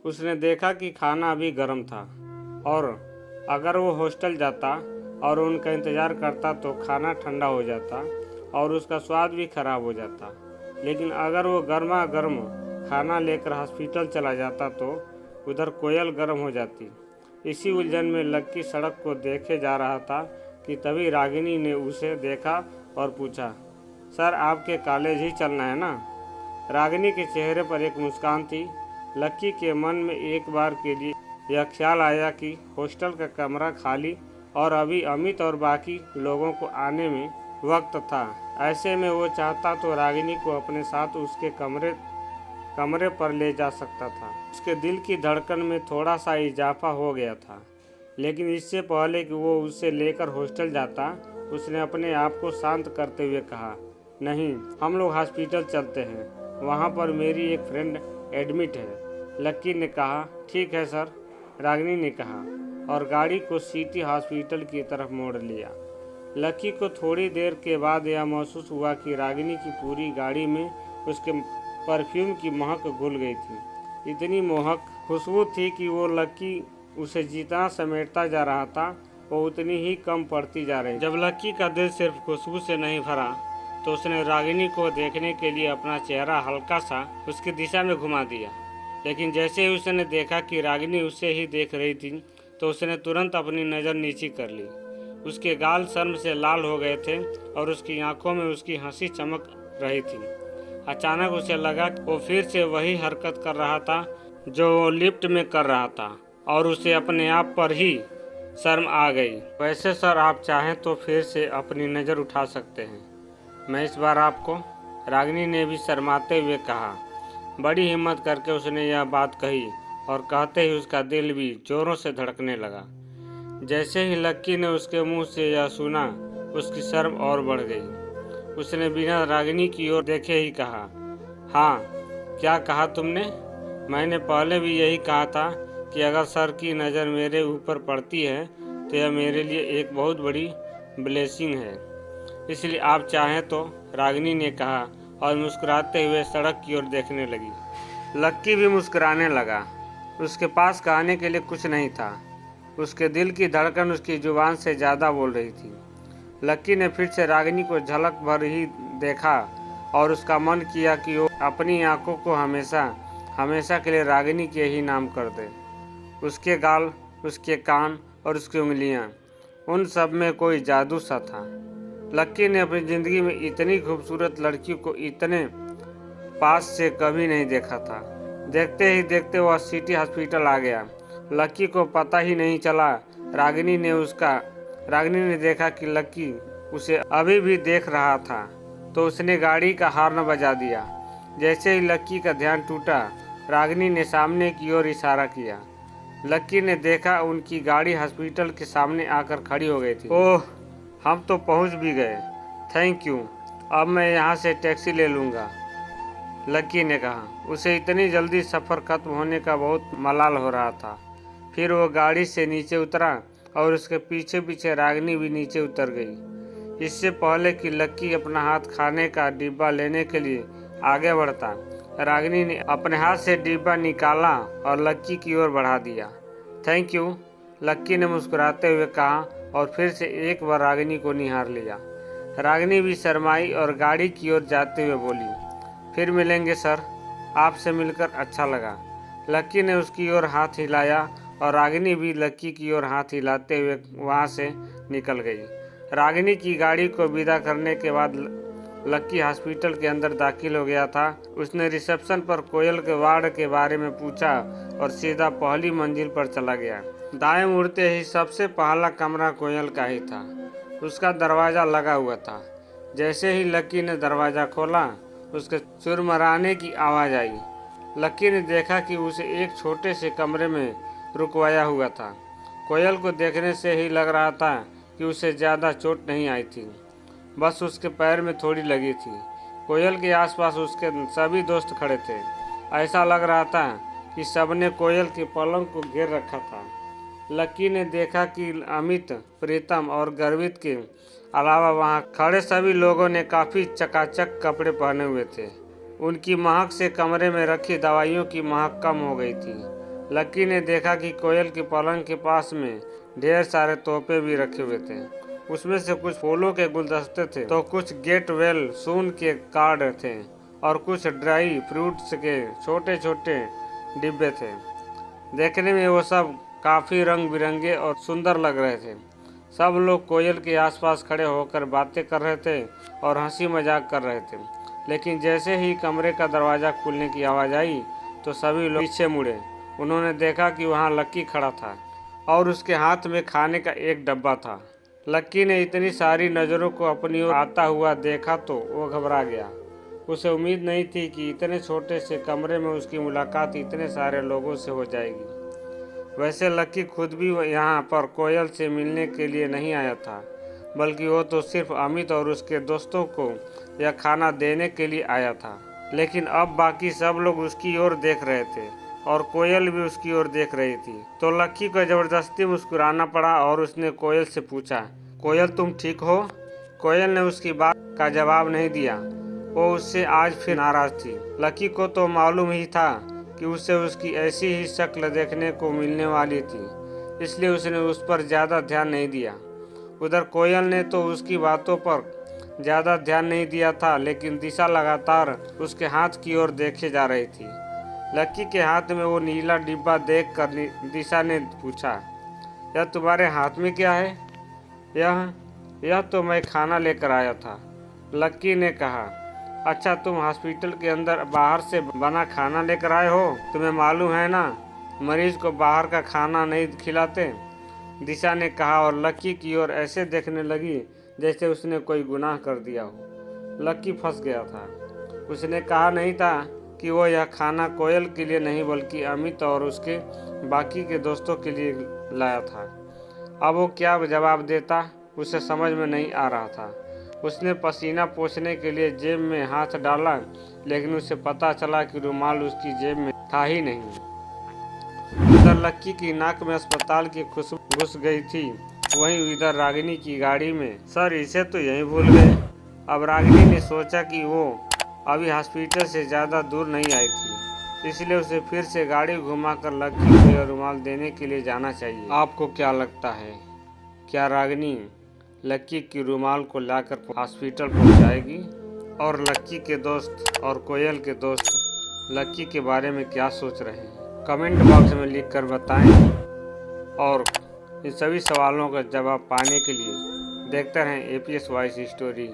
उसने देखा कि खाना अभी गर्म था और अगर वो हॉस्टल जाता और उनका इंतज़ार करता तो खाना ठंडा हो जाता और उसका स्वाद भी खराब हो जाता। लेकिन अगर वो गर्मा गर्म खाना लेकर हॉस्पिटल चला जाता तो उधर कोयल गर्म हो जाती। इसी उलझन में लक्की सड़क को देखे जा रहा था कि तभी रागिनी ने उसे देखा और पूछा, सर आपके कॉलेज ही चलना है ना? रागिनी के चेहरे पर एक मुस्कान थी। लक्की के मन में एक बार के लिए यह ख्याल आया कि हॉस्टल का कमरा खाली और अभी अमित और बाकी लोगों को आने में वक्त था। ऐसे में वो चाहता तो रागिनी को अपने साथ उसके कमरे पर ले जा सकता था। उसके दिल की धड़कन में थोड़ा सा इजाफा हो गया था, लेकिन इससे पहले कि वो उसे लेकर हॉस्टल जाता, उसने अपने आप को शांत करते हुए कहा, नहीं, हम लोग हॉस्पिटल चलते हैं, वहाँ पर मेरी एक फ्रेंड एडमिट है। लक्की ने कहा, ठीक है सर, रागिनी ने कहा और गाड़ी को सिटी हॉस्पिटल की तरफ मोड़ लिया। लक्की को थोड़ी देर के बाद यह महसूस हुआ कि रागिनी की पूरी गाड़ी में उसके परफ्यूम की महक घुल गई थी। इतनी मोहक खुशबू थी कि वो लक्की उसे जितना समेटता जा रहा था वो उतनी ही कम पड़ती जा रही। जब लक्की का दिल सिर्फ खुशबू से नहीं भरा तो उसने रागिनी को देखने के लिए अपना चेहरा हल्का सा उसकी दिशा में घुमा दिया। लेकिन जैसे ही उसने देखा कि रागिनी उसे ही देख रही थी तो उसने तुरंत अपनी नज़र नीची कर ली। उसके गाल शर्म से लाल हो गए थे और उसकी आंखों में उसकी हंसी चमक रही थी। अचानक उसे लगा कि वो फिर से वही हरकत कर रहा था जो वो लिफ्ट में कर रहा था और उसे अपने आप पर ही शर्म आ गई। वैसे सर आप चाहें तो फिर से अपनी नज़र उठा सकते हैं, मैं इस बार आपको, रागिनी ने भी शर्माते हुए कहा। बड़ी हिम्मत करके उसने यह बात कही और कहते ही उसका दिल भी जोरों से धड़कने लगा। जैसे ही लक्की ने उसके मुंह से यह सुना, उसकी शर्म और बढ़ गई। उसने बिना रागिनी की ओर देखे ही कहा, हाँ, क्या कहा तुमने? मैंने पहले भी यही कहा था कि अगर सर की नज़र मेरे ऊपर पड़ती है तो यह मेरे लिए एक बहुत बड़ी ब्लेसिंग है, इसलिए आप चाहें तो, रागिनी ने कहा और मुस्कुराते हुए सड़क की ओर देखने लगी। लक्की भी मुस्कुराने लगा। उसके पास कहने के लिए कुछ नहीं था। उसके दिल की धड़कन उसकी जुबान से ज़्यादा बोल रही थी। लक्की ने फिर से रागिनी को झलक भर ही देखा और उसका मन किया कि वो अपनी आंखों को हमेशा के लिए रागिनी के ही नाम कर दे। उसके गाल, उसके कान और उसकी उंगलियां, उन सब में कोई जादू सा था। लक्की ने अपनी ज़िंदगी में इतनी खूबसूरत लड़की को इतने पास से कभी नहीं देखा था। देखते ही देखते वह सिटी हॉस्पिटल आ गया। लक्की को पता ही नहीं चला। रागिनी ने देखा कि लक्की उसे अभी भी देख रहा था तो उसने गाड़ी का हॉर्न बजा दिया। जैसे ही लक्की का ध्यान टूटा, रागिनी ने सामने की ओर इशारा किया। लक्की ने देखा उनकी गाड़ी हॉस्पिटल के सामने आकर खड़ी हो गई थी। ओह, हम तो पहुंच भी गए, थैंक यू, अब मैं यहाँ से टैक्सी ले लूँगा, लक्की ने कहा। उसे इतनी जल्दी सफ़र खत्म होने का बहुत मलाल हो रहा था। फिर वो गाड़ी से नीचे उतरा और उसके पीछे पीछे रागिनी भी नीचे उतर गई। इससे पहले कि लक्की अपना हाथ खाने का डिब्बा लेने के लिए आगे बढ़ता, रागिनी ने अपने हाथ से डिब्बा निकाला और लक्की की ओर बढ़ा दिया। थैंक यू, लक्की ने मुस्कुराते हुए कहा और फिर से एक बार रागिनी को निहार लिया। रागिनी भी शर्माई और गाड़ी की ओर जाते हुए बोली, फिर मिलेंगे सर, आपसे मिलकर अच्छा लगा। लक्की ने उसकी ओर हाथ हिलाया और रागिनी भी लक्की की ओर हाथ हिलाते हुए वहां से निकल गई। रागिनी की गाड़ी को विदा करने के बाद लक्की हॉस्पिटल के अंदर दाखिल हो गया था। उसने रिसेप्शन पर कोयल के वार्ड के बारे में पूछा और सीधा पहली मंजिल पर चला गया। दाएं मुड़ते ही सबसे पहला कमरा कोयल का ही था। उसका दरवाज़ा लगा हुआ था। जैसे ही लक्की ने दरवाज़ा खोला, उसके चुरमराने की आवाज़ आई। लक्की ने देखा कि उसे एक छोटे से कमरे में रुकवाया हुआ था। कोयल को देखने से ही लग रहा था कि उसे ज़्यादा चोट नहीं आई थी, बस उसके पैर में थोड़ी लगी थी। कोयल के आसपास उसके सभी दोस्त खड़े थे। ऐसा लग रहा था कि सबने कोयल के पलंग को घेर रखा था। लक्की ने देखा कि अमित, प्रीतम और गर्वित के अलावा वहाँ खड़े सभी लोगों ने काफ़ी चकाचक कपड़े पहने हुए थे। उनकी महक से कमरे में रखी दवाइयों की महक कम हो गई थी। लक्की ने देखा कि कोयल के पलंग के पास में ढेर सारे तोहफे भी रखे हुए थे। उसमें से कुछ फूलों के गुलदस्ते थे तो कुछ गेट वेल सून के कार्ड थे और कुछ ड्राई फ्रूट्स के छोटे छोटे डिब्बे थे। देखने में वो सब काफ़ी रंग बिरंगे और सुंदर लग रहे थे। सब लोग कोयल के आसपास खड़े होकर बातें कर रहे थे और हंसी मजाक कर रहे थे। लेकिन जैसे ही कमरे का दरवाज़ा खुलने की आवाज़ आई तो सभी लोग पीछे मुड़े। उन्होंने देखा कि वहाँ लक्की खड़ा था और उसके हाथ में खाने का एक डब्बा था। लक्की ने इतनी सारी नज़रों को अपनी ओर आता हुआ देखा तो वो घबरा गया। उसे उम्मीद नहीं थी कि इतने छोटे से कमरे में उसकी मुलाकात इतने सारे लोगों से हो जाएगी। वैसे लक्की खुद भी यहाँ पर कोयल से मिलने के लिए नहीं आया था, बल्कि वो तो सिर्फ अमित और उसके दोस्तों को यह खाना देने के लिए आया था। लेकिन अब बाकी सब लोग उसकी ओर देख रहे थे और कोयल भी उसकी ओर देख रही थी। तो लक्की को जबरदस्ती मुस्कुराना पड़ा और उसने कोयल से पूछा, कोयल तुम ठीक हो? कोयल ने उसकी बात का जवाब नहीं दिया। वो उससे आज फिर नाराज थी। लक्की को तो मालूम ही था कि उसे उसकी ऐसी ही शक्ल देखने को मिलने वाली थी, इसलिए उसने उस पर ज़्यादा ध्यान नहीं दिया। उधर कोयल ने तो उसकी बातों पर ज़्यादा ध्यान नहीं दिया था, लेकिन दिशा लगातार उसके हाथ की ओर देखे जा रही थी। लक्की के हाथ में वो नीला डिब्बा देखकर दिशा ने पूछा, यह तुम्हारे हाथ में क्या है? यह तो मैं खाना लेकर आया था। लक्की ने कहा, अच्छा तुम हॉस्पिटल के अंदर बाहर से बना खाना लेकर आए हो? तुम्हें मालूम है ना, मरीज को बाहर का खाना नहीं खिलाते। दिशा ने कहा और लक्की की ओर ऐसे देखने लगी जैसे उसने कोई गुनाह कर दिया हो। लक्की फंस गया था। उसने कहा नहीं था कि वो यह खाना कोयल के लिए नहीं बल्कि अमित और उसके बाकी के दोस्तों के लिए लाया था। अब वो क्या जवाब देता उसे समझ में नहीं आ रहा था। उसने पसीना पोंछने के लिए जेब में हाथ डाला, लेकिन उसे पता चला कि रुमाल उसकी जेब में था ही नहीं। उधर लक्की की नाक में अस्पताल की खुशबू घुस गई थी। वहीं इधर रागिनी की गाड़ी में, सर इसे तो यहीं भूल गए। अब रागिनी ने सोचा कि वो अभी हॉस्पिटल से ज़्यादा दूर नहीं आई थी, इसलिए उसे फिर से गाड़ी घुमाकर लक्की को यह रुमाल देने के लिए जाना चाहिए। आपको क्या लगता है, क्या रागिनी लक्की की रुमाल को लाकर हॉस्पिटल पहुंचाएगी? और लक्की के दोस्त और कोयल के दोस्त लक्की के बारे में क्या सोच रहे हैं, कमेंट बॉक्स में लिखकर बताएं। और इन सभी सवालों का जवाब पाने के लिए देखते रहें APS वॉइस स्टोरी।